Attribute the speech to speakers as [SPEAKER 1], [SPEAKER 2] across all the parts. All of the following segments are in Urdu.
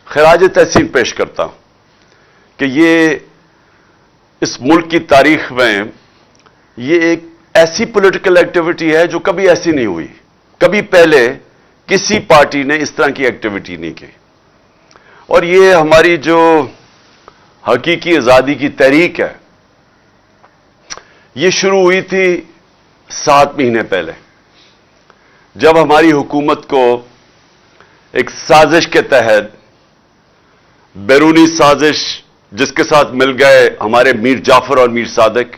[SPEAKER 1] خراج تحسین پیش کرتا ہوں کہ یہ اس ملک کی تاریخ میں یہ ایک ایسی پولیٹیکل ایکٹیویٹی ہے جو کبھی ایسی نہیں ہوئی. کبھی پہلے کسی پارٹی نے اس طرح کی ایکٹیویٹی نہیں کی. اور یہ ہماری جو حقیقی آزادی کی تحریک ہے یہ شروع ہوئی تھی 7 مہینے پہلے، جب ہماری حکومت کو ایک سازش کے تحت، بیرونی سازش جس کے ساتھ مل گئے ہمارے میر جعفر اور میر صادق،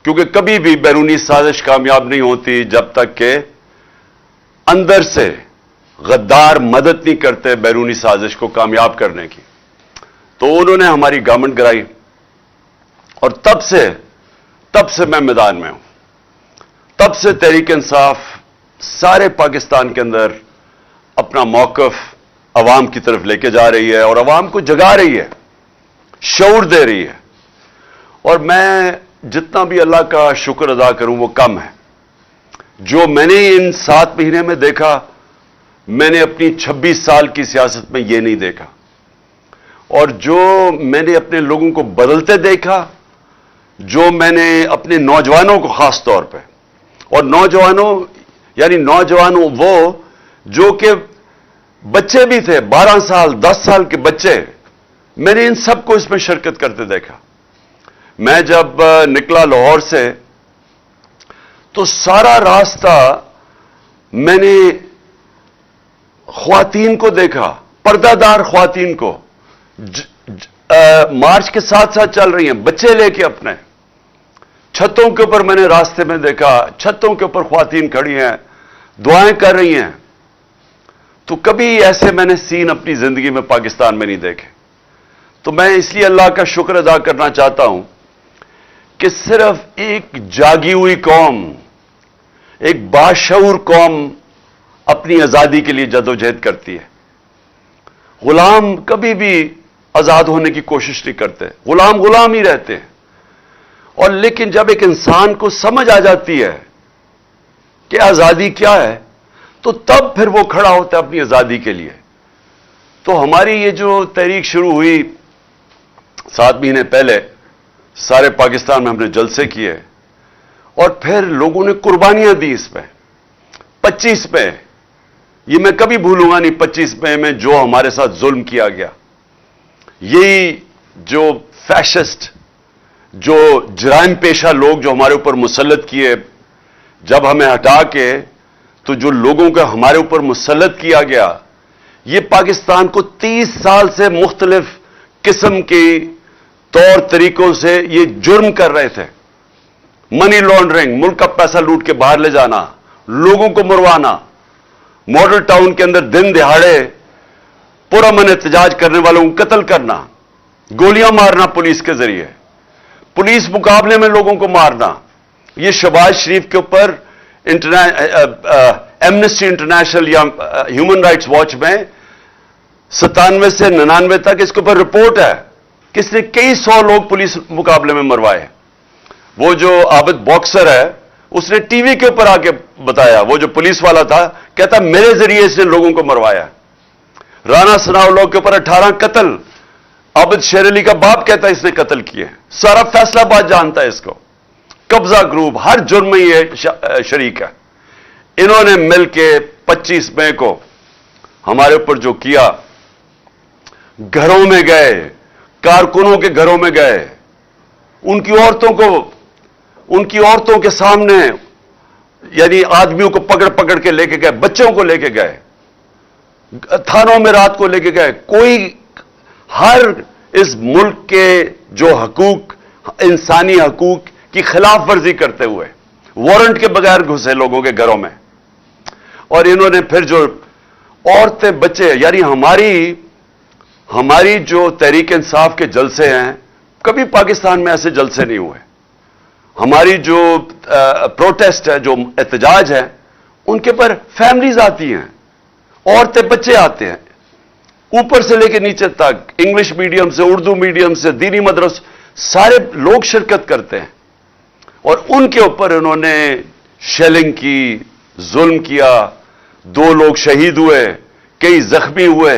[SPEAKER 1] کیونکہ کبھی بھی بیرونی سازش کامیاب نہیں ہوتی جب تک کہ اندر سے غدار مدد نہیں کرتے بیرونی سازش کو کامیاب کرنے کی. تو انہوں نے ہماری گورنمنٹ گرائی اور تب سے میں میدان میں ہوں. تب سے تحریک انصاف سارے پاکستان کے اندر اپنا موقف عوام کی طرف لے کے جا رہی ہے اور عوام کو جگا رہی ہے، شعور دے رہی ہے. اور میں جتنا بھی اللہ کا شکر ادا کروں وہ کم ہے. جو میں نے ان 7 مہینے میں دیکھا، میں نے اپنی 26 سال کی سیاست میں یہ نہیں دیکھا. اور جو میں نے اپنے لوگوں کو بدلتے دیکھا، جو میں نے اپنے نوجوانوں کو خاص طور پہ، اور نوجوانوں وہ جو کہ بچے بھی تھے، 12 سال 10 سال کے بچے، میں نے ان سب کو اس میں شرکت کرتے دیکھا. میں جب نکلا لاہور سے تو سارا راستہ میں نے خواتین کو دیکھا، پردہ دار خواتین کو مارچ کے ساتھ ساتھ چل رہی ہیں، بچے لے کے اپنے. چھتوں کے اوپر میں نے راستے میں دیکھا، چھتوں کے اوپر خواتین کھڑی ہیں، دعائیں کر رہی ہیں. تو کبھی ایسے میں نے سین اپنی زندگی میں پاکستان میں نہیں دیکھے. تو میں اس لیے اللہ کا شکر ادا کرنا چاہتا ہوں کہ صرف ایک جاگی ہوئی قوم، ایک باشعور قوم اپنی آزادی کے لیے جدوجہد کرتی ہے. غلام کبھی بھی آزاد ہونے کی کوشش نہیں کرتے، غلام ہی رہتے ہیں. اور لیکن جب ایک انسان کو سمجھ آ جاتی ہے کہ آزادی کیا ہے تو تب پھر وہ کھڑا ہوتا ہے اپنی آزادی کے لیے. تو ہماری یہ جو تحریک شروع ہوئی 7 مہینے پہلے، سارے پاکستان میں ہم نے جلسے کیے اور پھر لوگوں نے قربانیاں دی اس پہ. 25 پہ یہ میں کبھی بھولوں گا نہیں، 25 میں جو ہمارے ساتھ ظلم کیا گیا، یہی جو فیشسٹ، جو جرائم پیشہ لوگ جو ہمارے اوپر مسلط کیے، جب ہمیں ہٹا کے تو جو لوگوں کا ہمارے اوپر مسلط کیا گیا، یہ پاکستان کو 30 سال سے مختلف قسم کے طور طریقوں سے یہ جرم کر رہے تھے. منی لانڈرنگ، ملک کا پیسہ لوٹ کے باہر لے جانا، لوگوں کو مروانا، ماڈل ٹاؤن کے اندر دن دہاڑے پرامن احتجاج کرنے والوں کو قتل کرنا، گولیاں مارنا پولیس کے ذریعے، پولیس مقابلے میں لوگوں کو مارنا. یہ شہباز شریف کے اوپر ایمنسٹی انٹرنیشنل یا ہیومن رائٹس واچ میں 97 سے 99 تک اس کے اوپر رپورٹ ہے کہ اس نے کئی 100 لوگ پولیس مقابلے میں مروائے. وہ جو عابد باکسر ہے اس نے ٹی وی کے اوپر آ کے بتایا، وہ جو پولیس والا تھا کہتا میرے ذریعے اس نے لوگوں کو مروایا. رانا ثناءاللہ کے اوپر 18 قتل، عابد شیر علی کا باپ کہتا ہے اس نے قتل کیے. سارا فیصلہ آباد جانتا ہے اس کو. قبضہ گروپ ہر جرم میں یہ شریک ہے. انہوں نے مل کے 25 مئی کو ہمارے اوپر جو کیا، گھروں میں گئے، کارکنوں کے گھروں میں گئے، ان کی عورتوں کے سامنے یعنی آدمیوں کو پکڑ کے لے کے گئے، بچوں کو لے کے گئے، تھانوں میں رات کو لے کے گئے. کوئی ہر اس ملک کے جو حقوق، انسانی حقوق کی خلاف ورزی کرتے ہوئے وارنٹ کے بغیر گھسے لوگوں کے گھروں میں. اور انہوں نے پھر جو عورتیں، بچے، یعنی ہماری جو تحریک انصاف کے جلسے ہیں، کبھی پاکستان میں ایسے جلسے نہیں ہوئے. ہماری جو پروٹیسٹ ہے، جو احتجاج ہے، ان کے پر فیملیز آتی ہیں، عورتیں بچے آتے ہیں، اوپر سے لے کے نیچے تک، انگلش میڈیم سے، اردو میڈیم سے، دینی مدرسے، سارے لوگ شرکت کرتے ہیں. اور ان کے اوپر انہوں نے شیلنگ کی، ظلم کیا، 2 لوگ شہید ہوئے، کئی زخمی ہوئے.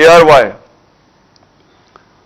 [SPEAKER 1] ARY,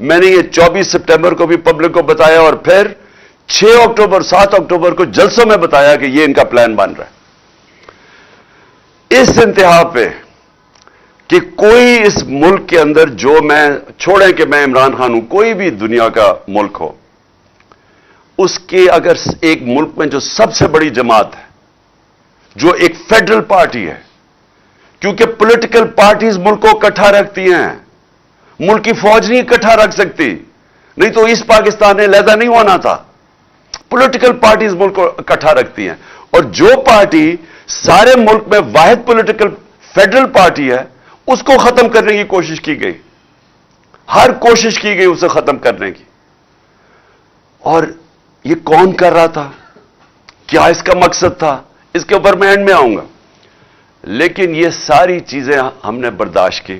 [SPEAKER 1] میں نے یہ 24 سپٹمبر کو بھی پبلک کو بتایا اور پھر 6 اکتوبر 7 اکتوبر کو جلسوں میں بتایا کہ یہ ان کا پلان بن رہا ہے. اس انتہا پہ کہ کوئی اس ملک کے اندر جو میں چھوڑیں کہ میں عمران خان ہوں، کوئی بھی دنیا کا ملک ہو، اس کے اگر ایک ملک میں جو سب سے بڑی جماعت ہے، جو ایک فیڈرل پارٹی ہے، کیونکہ پولیٹیکل پارٹیز ملک کو اکٹھا رکھتی ہیں، ملک کی فوج نہیں اکٹھا رکھ سکتی، نہیں تو اس پاکستان نے علیحدہ نہیں ہونا تھا. پولیٹیکل پارٹیز ملک کو اکٹھا رکھتی ہیں، اور جو پارٹی سارے ملک میں واحد پولیٹیکل فیڈرل پارٹی ہے، اس کو ختم کرنے کی کوشش کی گئی، ہر کوشش کی گئی اسے ختم کرنے کی. اور یہ کون کر رہا تھا؟ کیا اس کا مقصد تھا؟ اس کے اوپر میں اینڈ میں آؤں گا. لیکن یہ ساری چیزیں ہم نے برداشت کی،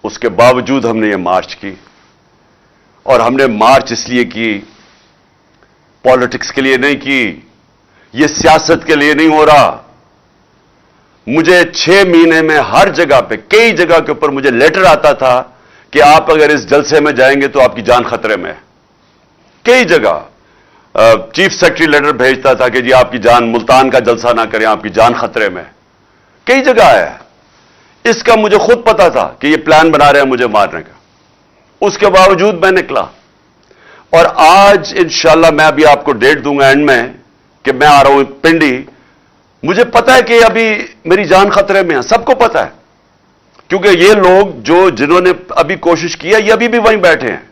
[SPEAKER 1] اس کے باوجود ہم نے یہ مارچ کی. اور ہم نے مارچ اس لیے کی، پالیٹکس کے لیے نہیں کی، یہ سیاست کے لیے نہیں ہو رہا. مجھے 6 مہینے میں ہر جگہ پہ، کئی جگہ کے اوپر مجھے لیٹر آتا تھا کہ آپ اگر اس جلسے میں جائیں گے تو آپ کی جان خطرے میں ہے. کئی جگہ چیف سیکرٹری لیٹر بھیجتا تھا کہ جی آپ کی جان، ملتان کا جلسہ نہ کریں، آپ کی جان خطرے میں. کئی جگہ ہے. اس کا مجھے خود پتا تھا کہ یہ پلان بنا رہے ہیں مجھے مارنے کا. اس کے باوجود میں نکلا. اور آج انشاءاللہ میں ابھی آپ کو ڈیٹ دوں گا اینڈ میں کہ میں آ رہا ہوں پنڈی. مجھے پتا ہے کہ ابھی میری جان خطرے میں ہے، سب کو پتا ہے، کیونکہ یہ لوگ جنہوں نے ابھی کوشش کی ہے یہ ابھی بھی وہیں بیٹھے ہیں.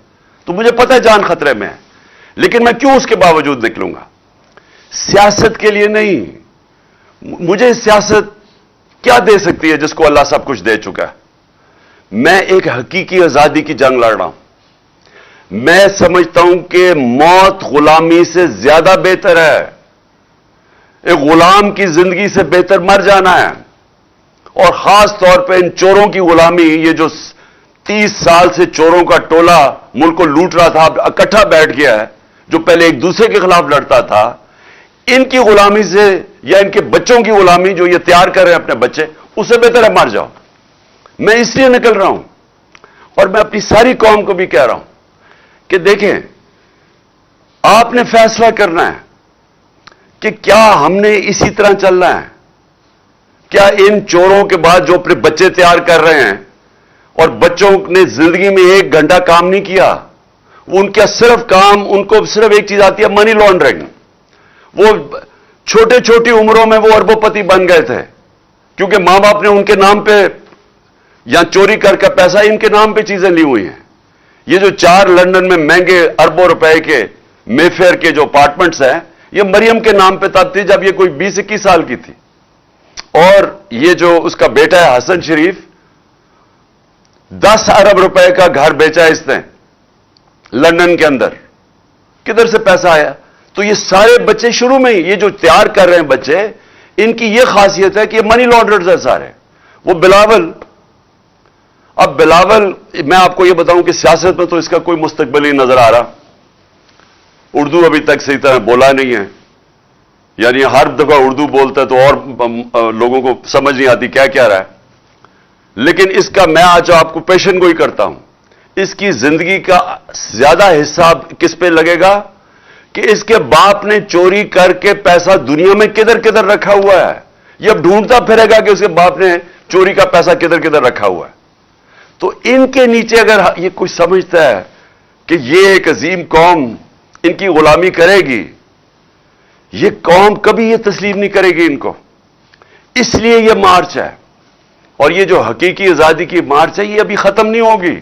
[SPEAKER 1] تو مجھے پتا ہے جان خطرے میں ہے. لیکن میں کیوں اس کے باوجود نکلوں گا؟ سیاست کے لیے نہیں. مجھے سیاست کیا دے سکتی ہے جس کو اللہ سب کچھ دے چکا ہے؟ میں ایک حقیقی آزادی کی جنگ لڑ رہا ہوں. میں سمجھتا ہوں کہ موت غلامی سے زیادہ بہتر ہے. ایک غلام کی زندگی سے بہتر مر جانا ہے. اور خاص طور پہ ان چوروں کی غلامی، یہ جو 30 سال سے چوروں کا ٹولہ ملک کو لوٹ رہا تھا، اب اکٹھا بیٹھ گیا ہے، جو پہلے ایک دوسرے کے خلاف لڑتا تھا، ان کی غلامی سے، یا ان کے بچوں کی غلامی جو یہ تیار کر رہے ہیں اپنے بچے، اس سے بہتر ہے مر جاؤ. میں اس لیے نکل رہا ہوں. اور میں اپنی ساری قوم کو بھی کہہ رہا ہوں کہ دیکھیں، آپ نے فیصلہ کرنا ہے کہ کیا ہم نے اسی طرح چلنا ہے؟ کیا ان چوروں کے بعد جو اپنے بچے تیار کر رہے ہیں اور بچوں نے زندگی میں 1 گھنٹہ کام نہیں کیا، ان کا صرف کام، ان کو صرف ایک چیز آتی ہے، منی لانڈرنگ. وہ چھوٹی عمروں میں وہ اربوں پتی بن گئے تھے کیونکہ ماں باپ نے ان کے نام پہ یا چوری کر کے پیسہ ان کے نام پہ چیزیں لی ہوئی ہیں. یہ جو 4 لندن میں مہنگے اربوں روپے کے مے فیئر کے جو اپارٹمنٹس ہیں، یہ مریم کے نام پہ تب تھی جب یہ کوئی 20-21 سال کی تھی. اور یہ جو اس کا بیٹا ہے حسن شریف، 10 ارب روپے کا گھر بیچا ہے اس نے لندن کے اندر. کدھر سے پیسہ آیا؟ تو یہ سارے بچے شروع میں ہی، یہ جو تیار کر رہے ہیں بچے، ان کی یہ خاصیت ہے کہ یہ منی لانڈررز ہیں سارے. وہ بلاول، اب بلاول، میں آپ کو یہ بتاؤں کہ سیاست میں تو اس کا کوئی مستقبل ہی نظر آ رہا. اردو ابھی تک صحیح طرح بولا نہیں ہے، یعنی ہر دفعہ اردو بولتا ہے تو اور لوگوں کو سمجھ نہیں آتی کیا کہہ رہا ہے. لیکن اس کا میں آج آپ کو پیشن گوئی کرتا ہوں. اس کی زندگی کا زیادہ حصہ کس پہ لگے گا کہ اس کے باپ نے چوری کر کے پیسہ دنیا میں کدھر کدھر رکھا ہوا ہے. یہ اب ڈھونڈتا پھرے گا کہ اس کے باپ نے چوری کا پیسہ کدھر کدھر رکھا ہوا ہے. تو ان کے نیچے اگر یہ کوئی سمجھتا ہے کہ یہ ایک عظیم قوم ان کی غلامی کرے گی، یہ قوم کبھی یہ تسلیم نہیں کرے گی ان کو. اس لیے یہ مارچ ہے. اور یہ جو حقیقی آزادی کی مارچ ہے، یہ ابھی ختم نہیں ہوگی.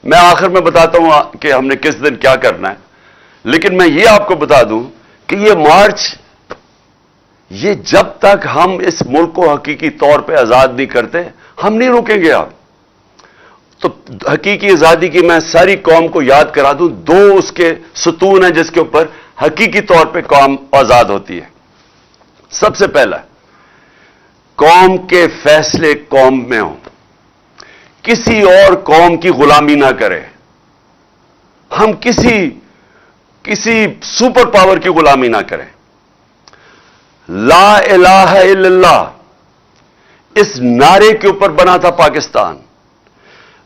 [SPEAKER 1] میں آخر میں بتاتا ہوں کہ ہم نے کس دن کیا کرنا ہے. لیکن میں یہ آپ کو بتا دوں کہ یہ مارچ، یہ جب تک ہم اس ملک کو حقیقی طور پہ آزاد نہیں کرتے، ہم نہیں رکیں گے. آپ تو حقیقی آزادی کی میں ساری قوم کو یاد کرا دوں. 2 اس کے ستون ہیں جس کے اوپر حقیقی طور پہ قوم آزاد ہوتی ہے. سب سے پہلا، قوم کے فیصلے قوم میں ہوں، کسی اور قوم کی غلامی نہ کرے. ہم کسی سپر پاور کی غلامی نہ کریں. لا الہ الا اللہ اس نعرے کے اوپر بنا تھا پاکستان.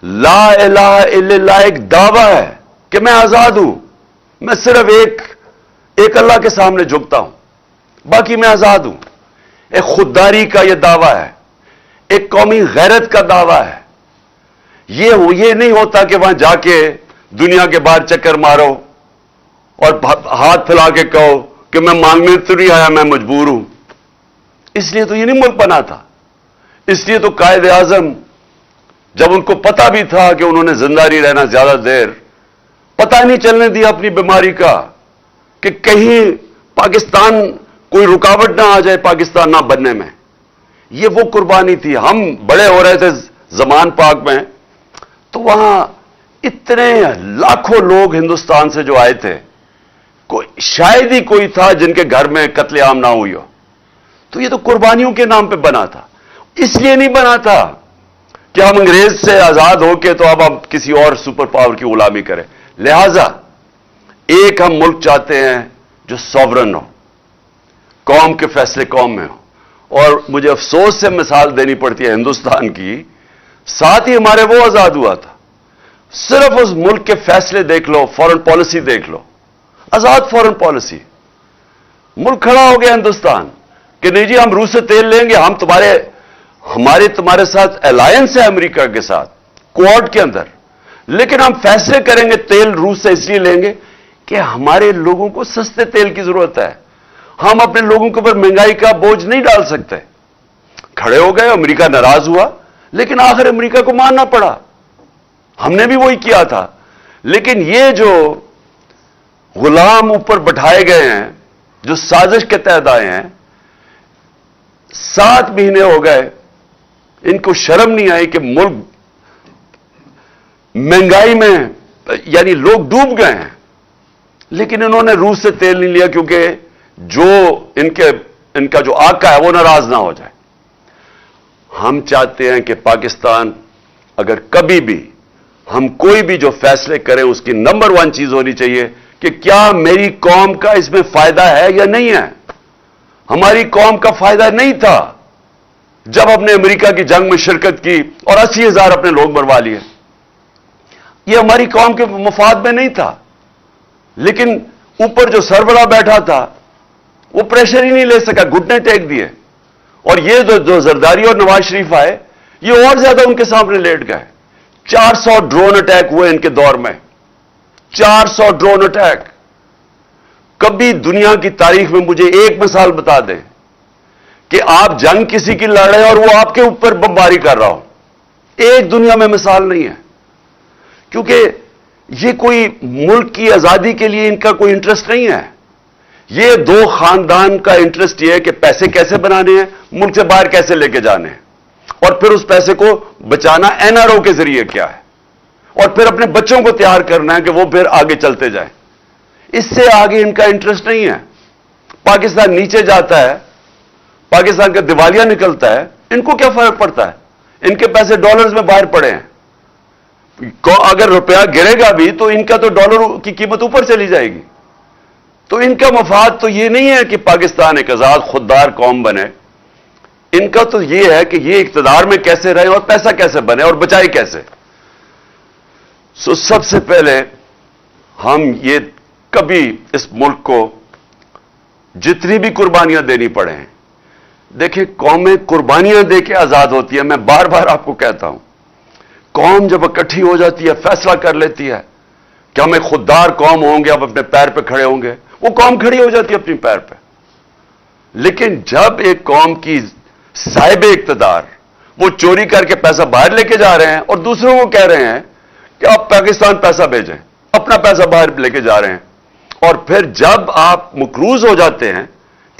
[SPEAKER 1] لا الہ الا اللہ ایک دعویٰ ہے کہ میں آزاد ہوں، میں صرف ایک اللہ کے سامنے جھکتا ہوں، باقی میں آزاد ہوں۔ ایک خودداری کا یہ دعویٰ ہے، ایک قومی غیرت کا دعویٰ ہے۔ یہ نہیں ہوتا کہ وہاں جا کے دنیا کے باہر چکر مارو اور ہاتھ پھیلا کے کہو کہ میں مانگنے تو نہیں آیا، میں مجبور ہوں۔ اس لیے تو یہ نہیں ملک بنا تھا۔ اس لیے تو قائد اعظم جب ان کو پتا بھی تھا کہ انہوں نے زندہ نہیں رہنا زیادہ دیر، پتہ نہیں چلنے دیا اپنی بیماری کا کہ کہیں پاکستان کوئی رکاوٹ نہ آ جائے پاکستان نہ بننے میں۔ یہ وہ قربانی تھی۔ ہم بڑے ہو رہے تھے زمان پاک میں، تو وہاں اتنے لاکھوں لوگ ہندوستان سے جو آئے تھے، شاید ہی کوئی تھا جن کے گھر میں قتل عام نہ ہوئی ہو۔ تو یہ تو قربانیوں کے نام پہ بنا تھا۔ اس لیے نہیں بنا تھا کہ ہم انگریز سے آزاد ہو کے تو اب ہم کسی اور سپر پاور کی غلامی کریں۔ لہذا ایک ہم ملک چاہتے ہیں جو سوورن ہو، قوم کے فیصلے قوم میں ہو۔ اور مجھے افسوس سے مثال دینی پڑتی ہے ہندوستان کی، ساتھ ہی ہمارے وہ آزاد ہوا تھا۔ صرف اس ملک کے فیصلے دیکھ لو، فورن پالیسی دیکھ لو، آزاد فورن پالیسی۔ ملک کھڑا ہو گیا ہندوستان کہ نہیں جی ہم روس سے تیل لیں گے، ہم تمہارے ساتھ الائنس ہے امریکہ کے ساتھ کوڈ کے اندر، لیکن ہم فیصلے کریں گے تیل روس سے اس لیے لیں گے کہ ہمارے لوگوں کو سستے تیل کی ضرورت ہے، ہم اپنے لوگوں کے اوپر مہنگائی کا بوجھ نہیں ڈال سکتے۔ کھڑے ہو گئے، امریکہ ناراض ہوا، لیکن آخر امریکہ کو ماننا پڑا۔ ہم نے بھی وہی کیا تھا۔ لیکن یہ جو غلام اوپر بٹھائے گئے ہیں، جو سازش کے تحت آئے ہیں، 7 مہینے ہو گئے، ان کو شرم نہیں آئی کہ ملک مہنگائی میں یعنی لوگ ڈوب گئے ہیں، لیکن انہوں نے روس سے تیل نہیں لیا کیونکہ جو ان کا جو آقا ہے وہ ناراض نہ ہو جائے۔ ہم چاہتے ہیں کہ پاکستان اگر کبھی بھی ہم کوئی بھی جو فیصلے کریں اس کی نمبر 1 چیز ہونی چاہیے کہ کیا میری قوم کا اس میں فائدہ ہے یا نہیں ہے۔ ہماری قوم کا فائدہ نہیں تھا جب ہم نے امریکہ کی جنگ میں شرکت کی اور 80,000 اپنے لوگ مروا لیے۔ یہ ہماری قوم کے مفاد میں نہیں تھا، لیکن اوپر جو سربراہ بیٹھا تھا وہ پریشر ہی نہیں لے سکا، گھٹنے ٹیک دیے، اور یہ جو زرداری اور نواز شریف آئے یہ اور زیادہ ان کے سامنے لیٹ گئے۔ 400 ڈرون اٹیک ہوئے ان کے دور میں، 400 ڈرون اٹیک۔ کبھی دنیا کی تاریخ میں مجھے ایک مثال بتا دیں کہ آپ جنگ کسی کی لڑ رہے ہیں اور وہ آپ کے اوپر بمباری کر رہا ہو۔ ایک دنیا میں مثال نہیں ہے، کیونکہ یہ کوئی ملک کی آزادی کے لیے ان کا کوئی انٹرسٹ نہیں ہے۔ یہ 2 خاندان کا انٹرسٹ یہ ہے کہ پیسے کیسے بنانے ہیں، ملک سے باہر کیسے لے کے جانے ہیں، اور پھر اس پیسے کو بچانا NRO کے ذریعے کیا ہے، اور پھر اپنے بچوں کو تیار کرنا ہے کہ وہ پھر آگے چلتے جائیں۔ اس سے آگے ان کا انٹرسٹ نہیں ہے۔ پاکستان نیچے جاتا ہے، پاکستان کا دیوالیہ نکلتا ہے، ان کو کیا فرق پڑتا ہے؟ ان کے پیسے ڈالرز میں باہر پڑے ہیں، اگر روپیہ گرے گا بھی تو ان کا تو ڈالر کی قیمت اوپر چلی جائے گی۔ تو ان کا مفاد تو یہ نہیں ہے کہ پاکستان ایک آزاد خوددار قوم بنے، ان کا تو یہ ہے کہ یہ اقتدار میں کیسے رہے اور پیسہ کیسے بنے اور بچائے کیسے۔ سب سے پہلے ہم یہ کبھی اس ملک کو جتنی بھی قربانیاں دینی پڑے ہیں، دیکھیں قومیں قربانیاں دے کے آزاد ہوتی ہیں۔ میں بار بار آپ کو کہتا ہوں، قوم جب اکٹھی ہو جاتی ہے، فیصلہ کر لیتی ہے کہ ہم ایک خوددار قوم ہوں گے، اب اپنے پیر پہ کھڑے ہوں گے، وہ قوم کھڑی ہو جاتی ہے اپنی پیر پہ۔ لیکن جب ایک قوم کی صاحب اقتدار وہ چوری کر کے پیسہ باہر لے کے جا رہے ہیں اور دوسروں کو کہہ رہے ہیں کہ آپ پاکستان پیسہ بھیجیں، اپنا پیسہ باہر لے کے جا رہے ہیں، اور پھر جب آپ مقروض ہو جاتے ہیں،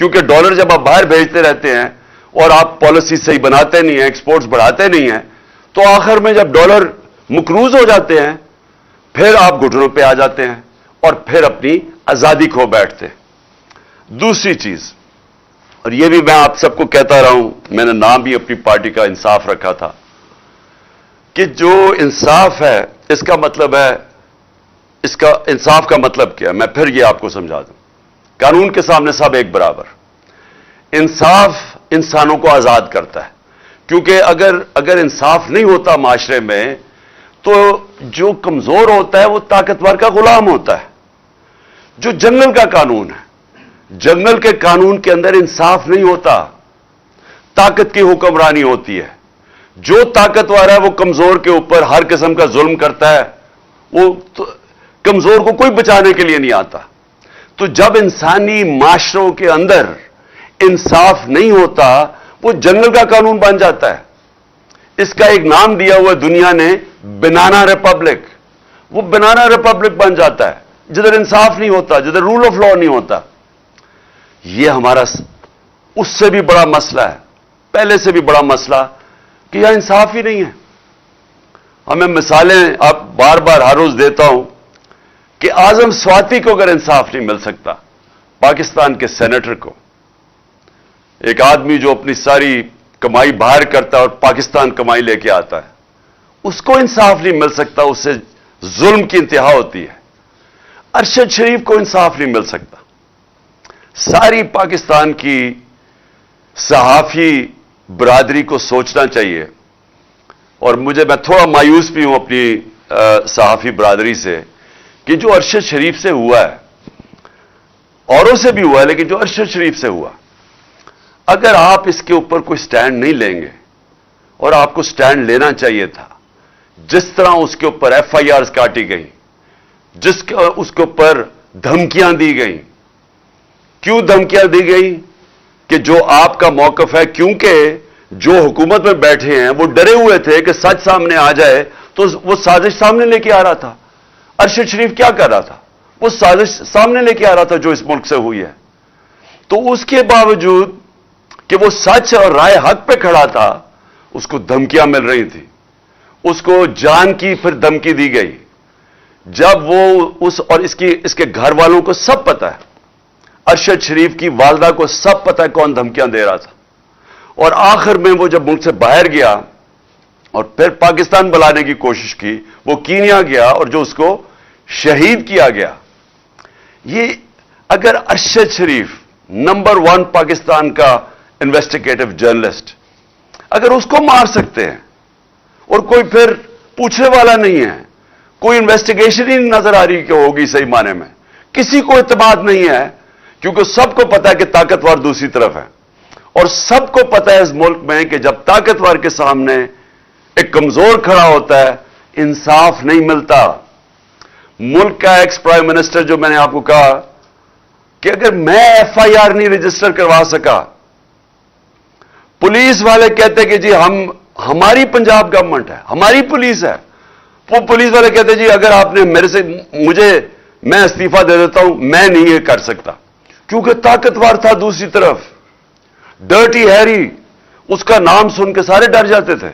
[SPEAKER 1] کیونکہ ڈالر جب آپ باہر بھیجتے رہتے ہیں اور آپ پالیسی صحیح بناتے نہیں ہیں، ایکسپورٹس بڑھاتے نہیں ہیں، تو آخر میں جب ڈالر مقروض ہو جاتے ہیں پھر آپ گھٹنوں پہ آ جاتے ہیں اور پھر اپنی آزادی کھو بیٹھتے ہیں۔ دوسری چیز، اور یہ بھی میں آپ سب کو کہتا رہا ہوں، میں نے نام بھی اپنی پارٹی کا انصاف رکھا تھا، کہ جو انصاف ہے اس کا مطلب ہے، اس کا انصاف کا مطلب کیا ہے، میں پھر یہ آپ کو سمجھا دوں۔ قانون کے سامنے سب ایک برابر۔ انصاف انسانوں کو آزاد کرتا ہے، کیونکہ اگر انصاف نہیں ہوتا معاشرے میں تو جو کمزور ہوتا ہے وہ طاقتور کا غلام ہوتا ہے. جو جنگل کا قانون ہے, جنگل کے قانون کے اندر انصاف نہیں ہوتا, طاقت کی حکمرانی ہوتی ہے. جو طاقتور ہے وہ کمزور کے اوپر ہر قسم کا ظلم کرتا ہے, وہ کمزور کو کوئی بچانے کے لیے نہیں آتا. تو جب انسانی معاشروں کے اندر انصاف نہیں ہوتا, وہ جنگل کا قانون بن جاتا ہے. اس کا ایک نام دیا ہوا دنیا نے, بنانا ریپبلک. وہ بنانا ریپبلک بن جاتا ہے جدھر انصاف نہیں ہوتا, جدھر رول آف لا نہیں ہوتا. یہ ہمارا اس سے بھی بڑا مسئلہ ہے, پہلے سے بھی بڑا مسئلہ کہ یہاں انصاف ہی نہیں ہے. ہمیں مثالیں آپ بار بار ہر روز دیتا ہوں کہ اعظم سواتی کو اگر انصاف نہیں مل سکتا, پاکستان کے سینیٹر کو, ایک آدمی جو اپنی ساری کمائی باہر کرتا ہے اور پاکستان کمائی لے کے آتا ہے, اس کو انصاف نہیں مل سکتا, اس سے ظلم کی انتہا ہوتی ہے. ارشد شریف کو انصاف نہیں مل سکتا. ساری پاکستان کی صحافی برادری کو سوچنا چاہیے, اور میں تھوڑا مایوس بھی ہوں اپنی صحافی برادری سے, کہ جو ارشد شریف سے ہوا ہے, اوروں سے بھی ہوا ہے, لیکن جو ارشد شریف سے ہوا, اگر آپ اس کے اوپر کوئی سٹینڈ نہیں لیں گے, اور آپ کو سٹینڈ لینا چاہیے تھا, جس طرح اس کے اوپر ایف آئی آرز کاٹی گئی, اس کے اوپر دھمکیاں دی گئیں. کیوں دھمکیاں دی گئی؟ کہ جو آپ کا موقف ہے, کیونکہ جو حکومت میں بیٹھے ہیں وہ ڈرے ہوئے تھے کہ سچ سامنے آ جائے تو وہ سازش سامنے لے کے آ رہا تھا. ارشد شریف کیا کر رہا تھا؟ وہ سازش سامنے لے کے آ رہا تھا جو اس ملک سے ہوئی ہے. تو اس کے باوجود کہ وہ سچ اور رائے حق پہ کھڑا تھا, اس کو دھمکیاں مل رہی تھیں, اس کو جان کی پھر دھمکی دی گئی. جب وہ اور اس کے گھر والوں کو سب پتا ہے, ارشد شریف کی والدہ کو سب پتا ہے کون دھمکیاں دے رہا تھا. اور آخر میں وہ جب ملک سے باہر گیا اور پھر پاکستان بلانے کی کوشش کی, وہ کینیا گیا اور جو اس کو شہید کیا گیا. یہ اگر ارشد شریف نمبر 1 پاکستان کا انویسٹیگیٹو جرنلسٹ, اگر اس کو مار سکتے ہیں اور کوئی پھر پوچھنے والا نہیں ہے, کوئی انویسٹیگیشن ہی نظر آ رہی کہ ہوگی صحیح معنی میں, کسی کو اعتماد نہیں ہے, کیونکہ سب کو پتا ہے کہ طاقتور دوسری طرف ہے, اور سب کو پتا ہے اس ملک میں کہ جب طاقتور کے سامنے ایک کمزور کھڑا ہوتا ہے, انصاف نہیں ملتا. ملک کا ایکس پرائم منسٹر, جو میں نے آپ کو کہا کہ اگر میں ایف آئی آر نہیں رجسٹر کروا سکا, پولیس والے کہتے کہ جی ہماری پنجاب گورنمنٹ ہے, ہماری پولیس ہے, وہ پولیس والے کہتے جی اگر آپ نے میں استعفیٰ دے دیتا ہوں, میں نہیں یہ کر سکتا, کیونکہ طاقتور تھا دوسری طرف. ڈرٹی ہیری, اس کا نام سن کے سارے ڈر جاتے تھے.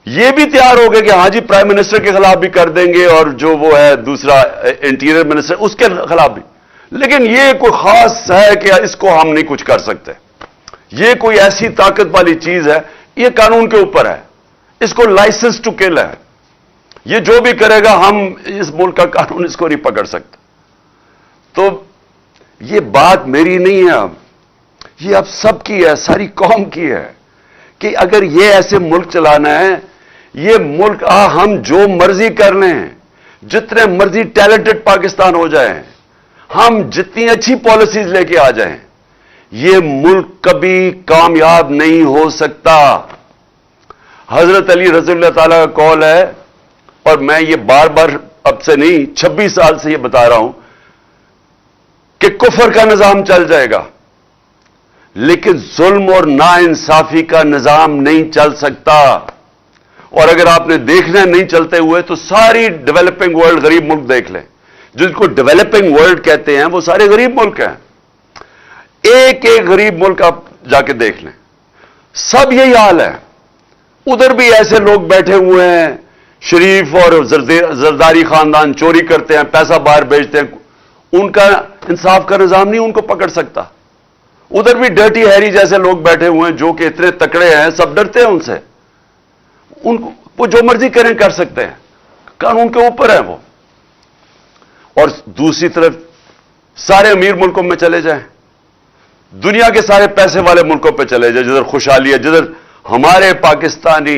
[SPEAKER 1] یہ بھی تیار ہو گئے کہ ہاں جی پرائم منسٹر کے خلاف بھی کر دیں گے, اور جو وہ ہے دوسرا انٹیریئر منسٹر اس کے خلاف بھی, لیکن یہ کوئی خاص ہے کہ اس کو ہم نہیں کچھ کر سکتے. یہ کوئی ایسی طاقت والی چیز ہے, یہ قانون کے اوپر ہے, اس کو لائسنس ٹو کل ہے. یہ جو بھی کرے گا, ہم اس ملک کا قانون اس کو نہیں پکڑ سکتا. تو یہ بات میری نہیں ہے, یہ اب سب کی ہے, ساری قوم کی ہے, کہ اگر یہ ایسے ملک چلانا ہے, یہ ملک ہم جو مرضی کر لیں, جتنے مرضی ٹیلنٹڈ پاکستان ہو جائیں, ہم جتنی اچھی پالیسیز لے کے آ جائیں, یہ ملک کبھی کامیاب نہیں ہو سکتا. حضرت علی رضی اللہ تعالیٰ کا قول ہے, اور میں یہ بار بار اب سے نہیں 26 سال سے یہ بتا رہا ہوں, کہ کفر کا نظام چل جائے گا, لیکن ظلم اور ناانصافی کا نظام نہیں چل سکتا. اور اگر آپ نے دیکھنا نہیں چلتے ہوئے, تو ساری ڈیولپنگ ورلڈ غریب ملک دیکھ لیں, جن کو ڈیولپنگ ورلڈ کہتے ہیں, وہ سارے غریب ملک ہیں. ایک ایک غریب ملک آپ جا کے دیکھ لیں, سب یہی حال ہے. ادھر بھی ایسے لوگ بیٹھے ہوئے ہیں, شریف اور زرداری خاندان چوری کرتے ہیں, پیسہ باہر بیچتے ہیں, ان کا انصاف کا نظام نہیں ان کو پکڑ سکتا. ادھر بھی ڈرٹی ہیری جیسے لوگ بیٹھے ہوئے ہیں, جو کہ اتنے تکڑے ہیں, سب ڈرتے ہیں ان سے. وہ جو مرضی کریں کر سکتے ہیں, قانون کے اوپر ہے وہ. اور دوسری طرف سارے امیر ملکوں میں چلے جائیں, دنیا کے سارے پیسے والے ملکوں پہ چلے جائیں, جدھر خوشحالی ہے, جدھر ہمارے پاکستانی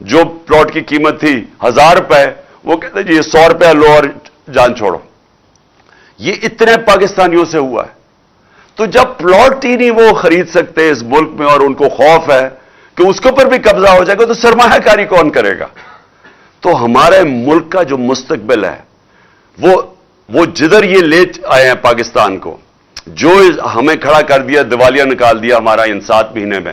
[SPEAKER 1] جو پلاٹ کی قیمت تھی 1000 روپے، وہ کہتے جی 100 روپیہ لو اور جان چھوڑو. یہ اتنے پاکستانیوں سے ہوا ہے. تو جب پلاٹ ہی نہیں وہ خرید سکتے اس ملک میں اور ان کو خوف ہے کہ اس کے اوپر بھی قبضہ ہو جائے گا، تو سرمایہ کاری کون کرے گا؟ تو ہمارے ملک کا جو مستقبل ہے وہ جدھر یہ لے آئے ہیں پاکستان کو، جو ہمیں کھڑا کر دیا، دیوالیہ نکال دیا ہمارا ان 7 مہینے میں.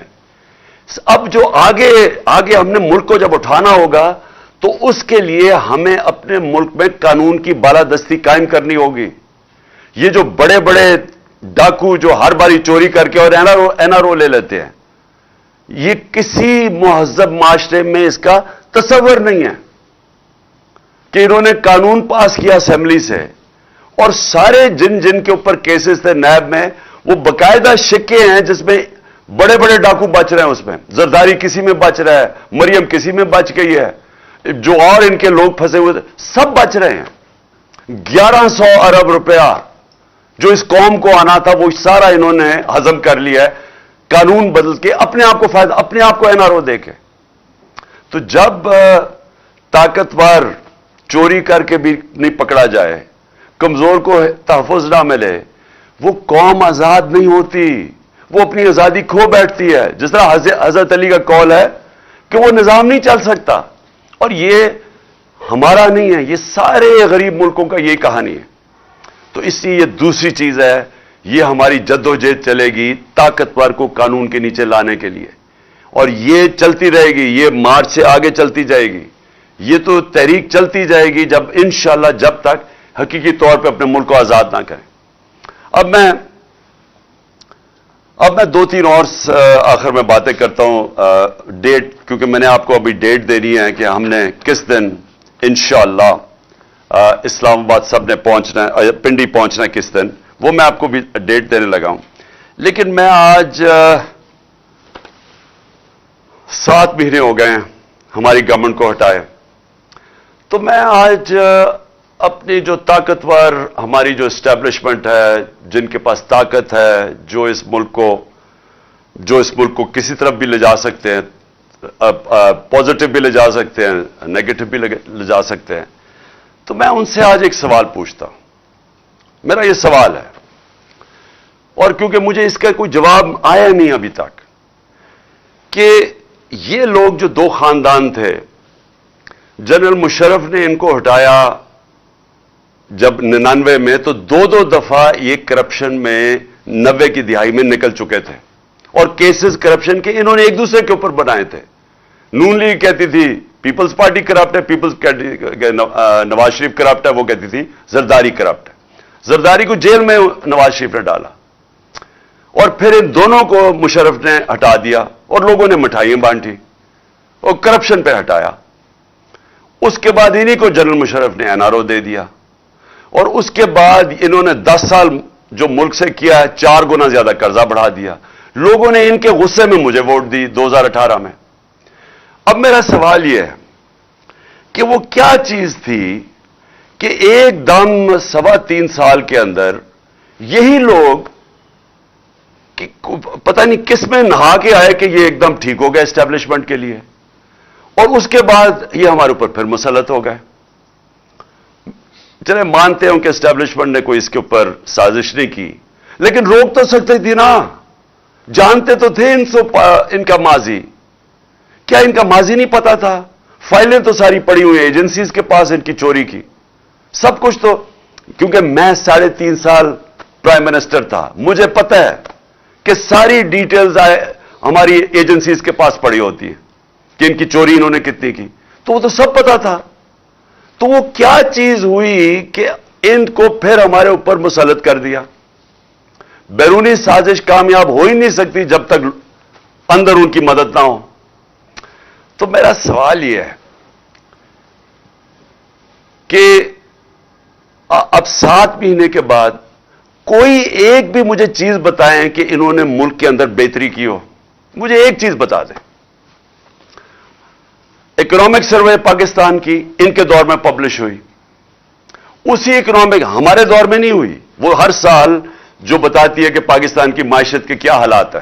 [SPEAKER 1] اب جو آگے ہم نے ملک کو جب اٹھانا ہوگا تو اس کے لیے ہمیں اپنے ملک میں قانون کی بالادستی قائم کرنی ہوگی. یہ جو بڑے بڑے ڈاکو جو ہر باری چوری کر کے اور این آر او لے لیتے ہیں، یہ کسی مہذب معاشرے میں اس کا تصور نہیں ہے کہ انہوں نے قانون پاس کیا اسمبلی سے، اور سارے جن کے اوپر کیسز تھے نیب میں، وہ باقاعدہ شکے ہیں جس میں بڑے بڑے ڈاکو بچ رہے ہیں. اس میں زرداری کسی میں بچ رہا ہے، مریم کسی میں بچ گئی ہے، جو اور ان کے لوگ پھنسے ہوئے سب بچ رہے ہیں. 1100 ارب روپیہ جو اس قوم کو آنا تھا وہ سارا انہوں نے ہضم کر لیا ہے، قانون بدل کے اپنے آپ کو فائدہ، اپنے آپ کو این آر او دے کے. تو جب طاقتور چوری کر کے بھی نہیں پکڑا جائے، کمزور کو تحفظ نہ ملے، وہ قوم آزاد نہیں ہوتی، وہ اپنی آزادی کھو بیٹھتی ہے. جس طرح حضرت علی کا قول ہے کہ وہ نظام نہیں چل سکتا، اور یہ ہمارا نہیں ہے، یہ سارے غریب ملکوں کا یہ کہانی ہے. تو اس لیے یہ دوسری چیز ہے، یہ ہماری جدوجہد چلے گی طاقتور کو قانون کے نیچے لانے کے لیے، اور یہ چلتی رہے گی، یہ مارچ سے آگے چلتی جائے گی، یہ تو تحریک چلتی جائے گی جب انشاءاللہ جب تک حقیقی طور پہ اپنے ملک کو آزاد نہ کریں. اب میں 2-3 اور آخر میں باتیں کرتا ہوں. ڈیٹ، کیونکہ میں نے آپ کو ابھی ڈیٹ دینی ہے کہ ہم نے کس دن انشاءاللہ اسلام آباد سب نے پہنچنا ہے، پنڈی پہنچنا ہے کس دن، وہ میں آپ کو بھی ڈیٹ دینے لگا ہوں. لیکن میں آج 7 مہینے ہو گئے ہیں ہماری گورنمنٹ کو ہٹائے، تو میں آج اپنی جو طاقتور ہماری جو اسٹیبلشمنٹ ہے، جن کے پاس طاقت ہے، جو اس ملک کو کسی طرف بھی لے جا سکتے ہیں، پازیٹو بھی لے جا سکتے ہیں، نیگیٹو بھی لے جا سکتے ہیں، تو میں ان سے آج ایک سوال پوچھتا ہوں. میرا یہ سوال ہے، اور کیونکہ مجھے اس کا کوئی جواب آیا نہیں ابھی تک، کہ یہ لوگ جو 2 خاندان تھے، جنرل مشرف نے ان کو ہٹایا جب 99 میں، تو 2 دفعہ یہ کرپشن میں 90 کی دہائی میں نکل چکے تھے، اور کیسز کرپشن کے انہوں نے ایک دوسرے کے اوپر بنائے تھے. نون لیگ کہتی تھی پیپلز پارٹی کرپٹ ہے، نواز شریف کرپٹ ہے، وہ کہتی تھی زرداری کرپٹ ہے. زرداری کو جیل میں نواز شریف نے ڈالا، اور پھر ان دونوں کو مشرف نے ہٹا دیا، اور لوگوں نے مٹھائیاں بانٹی اور کرپشن پہ ہٹایا. اس کے بعد انہی کو جنرل مشرف نے این آر او دے دیا، اور اس کے بعد انہوں نے 10 سال جو ملک سے کیا ہے 4 گنا زیادہ قرضہ بڑھا دیا. لوگوں نے ان کے غصے میں مجھے ووٹ دی 2018 میں. اب میرا سوال یہ ہے کہ وہ کیا چیز تھی کہ ایک دم 3.25 سال کے اندر یہی لوگ پتہ نہیں کس میں نہا کے آئے کہ یہ ایک دم ٹھیک ہو گیا اسٹیبلشمنٹ کے لیے، اور اس کے بعد یہ ہمارے اوپر پھر مسلط ہو گئے. چلے مانتے ہوں کہ اسٹیبلشمنٹ نے کوئی اس کے اوپر سازش نہیں کی، لیکن روک تو سکتے تھی نا، جانتے تو تھے ان کا ماضی. کیا ان کا ماضی نہیں پتا تھا؟ فائلیں تو ساری پڑی ہوئی ہیں ایجنسیز کے پاس ان کی چوری کی، سب کچھ. تو کیونکہ میں 3.5 سال پرائم منسٹر تھا، مجھے پتہ ہے کہ ساری ڈیٹیلز ہماری ایجنسیز کے پاس پڑی ہوتی ہیں کہ ان کی چوری انہوں نے کتنی کی، تو وہ تو سب پتا تھا. تو وہ کیا چیز ہوئی کہ ان کو پھر ہمارے اوپر مسلط کر دیا؟ بیرونی سازش کامیاب ہو ہی نہیں سکتی جب تک اندر ان کی مدد نہ ہو. تو میرا سوال یہ ہے کہ اب 7 مہینے کے بعد کوئی ایک بھی مجھے چیز بتائیں کہ انہوں نے ملک کے اندر بہتری کی ہو. مجھے ایک چیز بتا دیں. اکنامک سروے پاکستان کی ان کے دور میں پبلش ہوئی، اسی اکنامک ہمارے دور میں نہیں ہوئی. وہ ہر سال جو بتاتی ہے کہ پاکستان کی معیشت کے کیا حالات ہیں،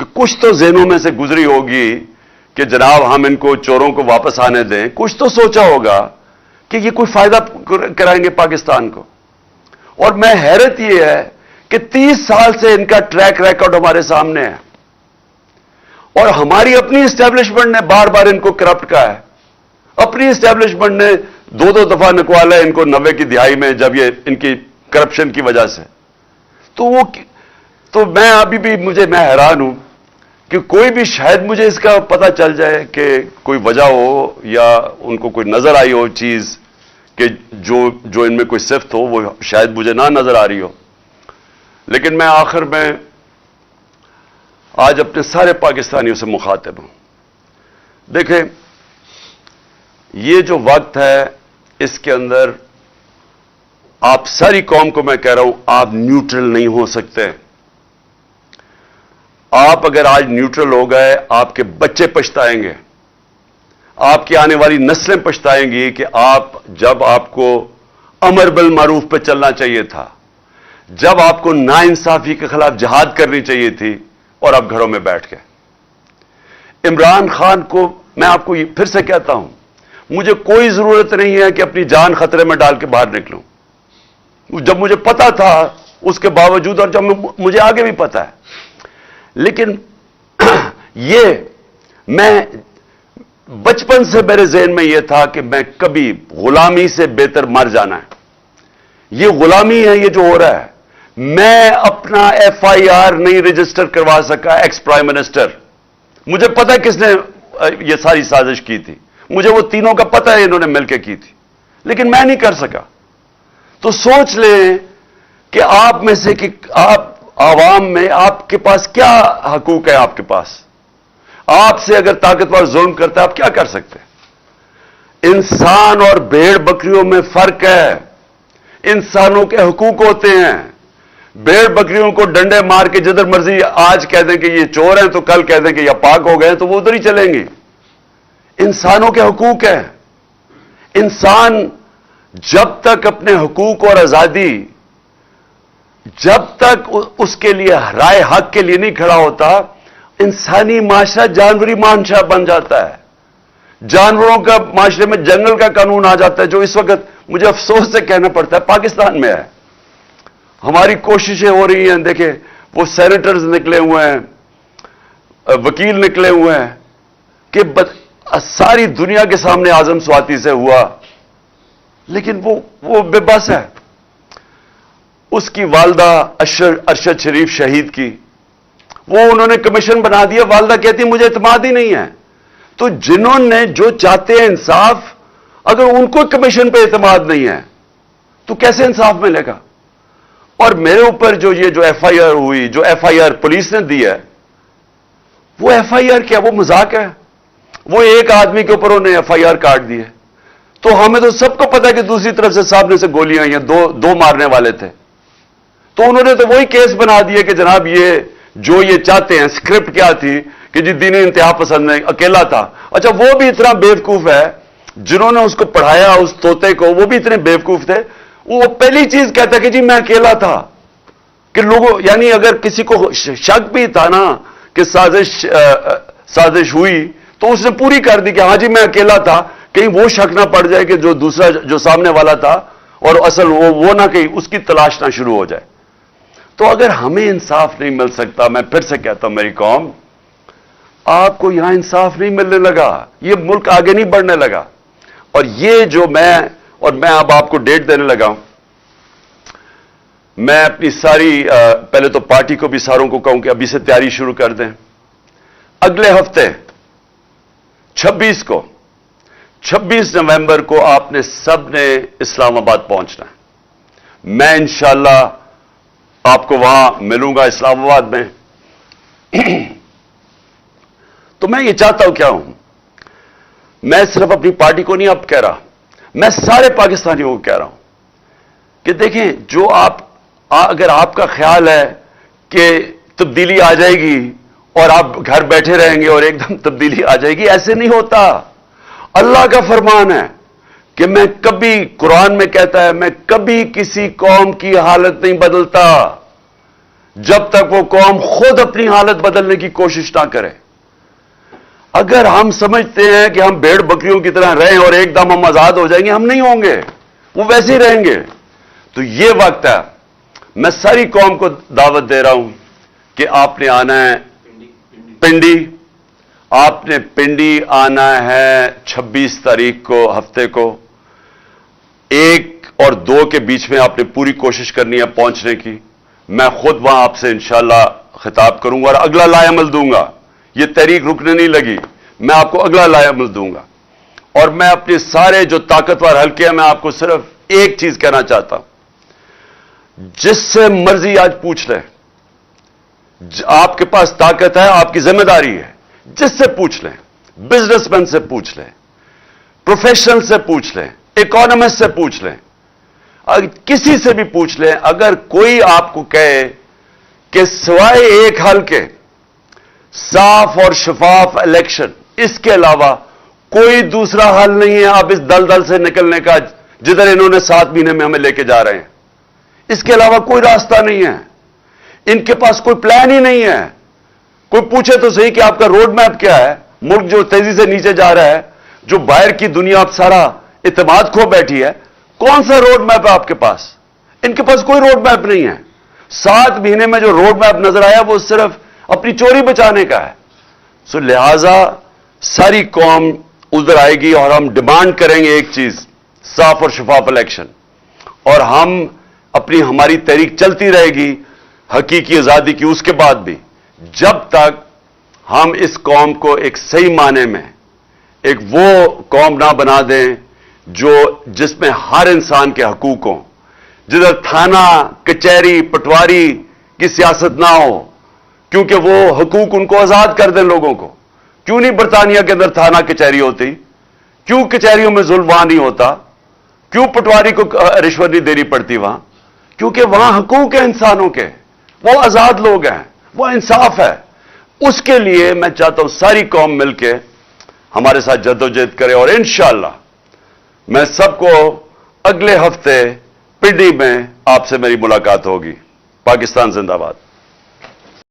[SPEAKER 1] کہ کچھ تو ذہنوں میں سے گزری ہوگی کہ جناب ہم ان کو چوروں کو واپس آنے دیں. کچھ تو سوچا ہوگا کہ یہ کوئی فائدہ کرائیں گے پاکستان کو. اور میں حیرت یہ ہے کہ 30 سال سے ان کا ٹریک ریکارڈ ہمارے سامنے ہے, اور ہماری اپنی اسٹیبلشمنٹ نے بار بار ان کو کرپٹ کہا ہے. اپنی اسٹیبلشمنٹ نے 2 دفعہ نکوالا ہے ان کو 90 کی دہائی میں, جب یہ ان کی کرپشن کی وجہ سے. تو میں ابھی بھی میں حیران ہوں کہ کوئی بھی شاید مجھے اس کا پتہ چل جائے کہ کوئی وجہ ہو یا ان کو کوئی نظر آئی ہو چیز کہ جو ان میں کوئی صفت ہو, وہ شاید مجھے نہ نظر آ رہی ہو. لیکن میں آخر میں آج اپنے سارے پاکستانیوں سے مخاطب ہوں. دیکھیں, یہ جو وقت ہے اس کے اندر آپ ساری قوم کو میں کہہ رہا ہوں, آپ نیوٹرل نہیں ہو سکتے. آپ اگر آج نیوٹرل ہو گئے, آپ کے بچے پچھتائیں گے, آپ کی آنے والی نسلیں پچھتائیں گی کہ جب آپ کو امر بالمعروف پہ چلنا چاہیے تھا, جب آپ کو ناانصافی کے خلاف جہاد کرنی چاہیے تھی, اور آپ گھروں میں بیٹھ گئے. عمران خان کو میں آپ کو پھر سے کہتا ہوں, مجھے کوئی ضرورت نہیں ہے کہ اپنی جان خطرے میں ڈال کے باہر نکلوں. جب مجھے پتا تھا اس کے باوجود, اور جب مجھے آگے بھی پتا ہے, لیکن یہ میں بچپن سے میرے ذہن میں یہ تھا کہ میں کبھی غلامی سے بہتر مر جانا ہے. یہ غلامی ہے یہ جو ہو رہا ہے. میں اپنا FIR نہیں رجسٹر کروا سکا ایکس پرائم منسٹر. مجھے پتا ہے کس نے یہ ساری سازش کی تھی, مجھے وہ تینوں کا پتا ہے انہوں نے مل کے کی تھی, لیکن میں نہیں کر سکا. تو سوچ لیں کہ آپ میں سے کہ آپ عوام میں آپ کے پاس کیا حقوق ہے. آپ کے پاس, آپ سے اگر طاقتور ظلم کرتا ہے آپ کیا کر سکتے ہیں؟ انسان اور بھیڑ بکریوں میں فرق ہے. انسانوں کے حقوق ہوتے ہیں. بھیڑ بکریوں کو ڈنڈے مار کے جدھر مرضی آج کہہ دیں کہ یہ چور ہیں, تو کل کہہ دیں کہ یہ پاک ہو گئے, تو وہ ادھر ہی چلیں گی. انسانوں کے حقوق ہیں. انسان جب تک اپنے حقوق اور آزادی, جب تک اس کے لیے رائے حق کے لیے نہیں کھڑا ہوتا, انسانی معاشرہ جانوری معاشرہ بن جاتا ہے. جانوروں کا معاشرے میں جنگل کا قانون آ جاتا ہے, جو اس وقت مجھے افسوس سے کہنا پڑتا ہے پاکستان میں ہے. ہماری کوششیں ہو رہی ہیں. دیکھیں, وہ سینیٹرز نکلے ہوئے ہیں, وکیل نکلے ہوئے ہیں کہ ساری دنیا کے سامنے اعظم سواتی سے ہوا, لیکن وہ بے بس ہے. اس کی والدہ ارشد شریف شہید کی, وہ انہوں نے کمیشن بنا دیا. والدہ کہتی مجھے اعتماد ہی نہیں ہے. تو جنہوں نے جو چاہتے ہیں انصاف, اگر ان کو کمیشن پہ اعتماد نہیں ہے تو کیسے انصاف ملے گا؟ اور میرے اوپر جو FIR ہوئی, جو FIR پولیس نے دی ہے, وہ FIR کیا, وہ مذاق ہے. وہ ایک آدمی کے اوپر انہوں نے FIR کاٹ دی ہے. تو ہمیں تو سب کو پتا ہے کہ دوسری طرف سے سامنے سے گولیاں آئی ہیں, دو مارنے والے تھے. تو انہوں نے تو وہی کیس بنا دیا کہ جناب یہ چاہتے ہیں. اسکرپٹ کیا تھی کہ جی دینی انتہا پسند نہیں, اکیلا تھا. اچھا, وہ بھی اتنا بیوقوف ہے, جنہوں نے اس کو پڑھایا اس طوطے کو, وہ بھی اتنے بیوقوف تھے. وہ پہلی چیز کہتا ہے کہ جی میں اکیلا تھا. کہ لوگوں, یعنی اگر کسی کو شک بھی تھا نا کہ سازش ہوئی, تو اس نے پوری کر دی کہ ہاں جی میں اکیلا تھا, کہیں وہ شک نہ پڑ جائے کہ جو دوسرا جو سامنے والا تھا اور اصل وہ نہ کہیں اس کی تلاش نہ شروع ہو جائے. تو اگر ہمیں انصاف نہیں مل سکتا, میں پھر سے کہتا ہوں میری قوم, آپ کو یہاں انصاف نہیں ملنے لگا, یہ ملک آگے نہیں بڑھنے لگا. اور یہ جو میں اب آپ کو ڈیٹ دینے لگا ہوں, میں اپنی ساری پہلے تو پارٹی کو بھی ساروں کو کہوں کہ ابھی سے تیاری شروع کر دیں. اگلے ہفتے 26 نومبر کو آپ نے سب نے اسلام آباد پہنچنا ہے. میں انشاءاللہ آپ کو وہاں ملوں گا اسلام آباد میں. تو میں یہ چاہتا ہوں, کیا ہوں, میں صرف اپنی پارٹی کو نہیں اب کہہ رہا, میں سارے پاکستانیوں کو کہہ رہا ہوں کہ دیکھیں, جو اگر آپ کا خیال ہے کہ تبدیلی آ جائے گی اور آپ گھر بیٹھے رہیں گے اور ایک دم تبدیلی آ جائے گی, ایسے نہیں ہوتا. اللہ کا فرمان ہے کہ میں کبھی, قرآن میں کہتا ہے, میں کبھی کسی قوم کی حالت نہیں بدلتا. جب تک وہ قوم خود اپنی حالت بدلنے کی کوشش نہ کرے. اگر ہم سمجھتے ہیں کہ ہم بھیڑ بکریوں کی طرح رہیں اور ایک دم ہم آزاد ہو جائیں گے، ہم نہیں ہوں گے، وہ ویسے ہی رہیں گے. تو یہ وقت ہے، میں ساری قوم کو دعوت دے رہا ہوں کہ آپ نے آنا ہے پنڈی. آپ نے پنڈی آنا ہے 26 تاریخ کو، ہفتے کو. 1 اور 2 کے بیچ میں آپ نے پوری کوشش کرنی ہے پہنچنے کی. میں خود وہاں آپ سے انشاءاللہ خطاب کروں گا اور اگلا لائے عمل دوں گا. یہ تحریک رکنے نہیں لگی، میں آپ کو اگلا لائے عمل دوں گا. اور میں اپنے سارے جو طاقتور حلقے ہیں، میں آپ کو صرف ایک چیز کہنا چاہتا ہوں، جس سے مرضی آج پوچھ لیں، آپ کے پاس طاقت ہے، آپ کی ذمہ داری ہے، جس سے پوچھ لیں، بزنس مین سے پوچھ لیں، پروفیشنل سے پوچھ لیں، اکانومسٹ سے پوچھ لیں، کسی سے بھی پوچھ لیں. اگر کوئی آپ کو کہے کہ سوائے ایک حل کے، صاف اور شفاف الیکشن، اس کے علاوہ کوئی دوسرا حل نہیں ہے آپ اس دلدل سے نکلنے کا جدھر انہوں نے 7 مہینے میں ہمیں لے کے جا رہے ہیں، اس کے علاوہ کوئی راستہ نہیں ہے. ان کے پاس کوئی پلان ہی نہیں ہے. کوئی پوچھے تو صحیح کہ آپ کا روڈ میپ کیا ہے؟ ملک جو تیزی سے نیچے جا رہا ہے، جو باہر کی دنیا اب سارا اعتماد کھو بیٹھی ہے، کون سا روڈ میپ ہے آپ کے پاس؟ ان کے پاس کوئی روڈ میپ نہیں ہے. 7 مہینے میں جو روڈ میپ نظر آیا وہ صرف اپنی چوری بچانے کا ہے. لہذا ساری قوم ادھر آئے گی اور ہم ڈیمانڈ کریں گے ایک چیز، صاف اور شفاف الیکشن. اور ہماری تحریک چلتی رہے گی حقیقی آزادی کی اس کے بعد بھی، جب تک ہم اس قوم کو ایک صحیح معنی میں ایک وہ قوم نہ بنا دیں جس میں ہر انسان کے حقوق ہوں، جدھر تھانہ کچہری پٹواری کی سیاست نہ ہو. کیونکہ وہ حقوق ان کو آزاد کر دیں لوگوں کو. کیوں نہیں برطانیہ کے اندر تھانہ کچہری ہوتی؟ کیوں کچہریوں میں ظلم وہاں نہیں ہوتا؟ کیوں پٹواری کو رشوت نہیں دینی پڑتی وہاں؟ کیونکہ وہاں حقوق ہیں انسانوں کے، وہ آزاد لوگ ہیں، وہ انصاف ہے. اس کے لیے میں چاہتا ہوں ساری قوم مل کے ہمارے ساتھ جدوجہد کرے. اور انشاءاللہ میں سب کو اگلے ہفتے پنڈی میں آپ سے میری ملاقات ہوگی. پاکستان زندہ باد.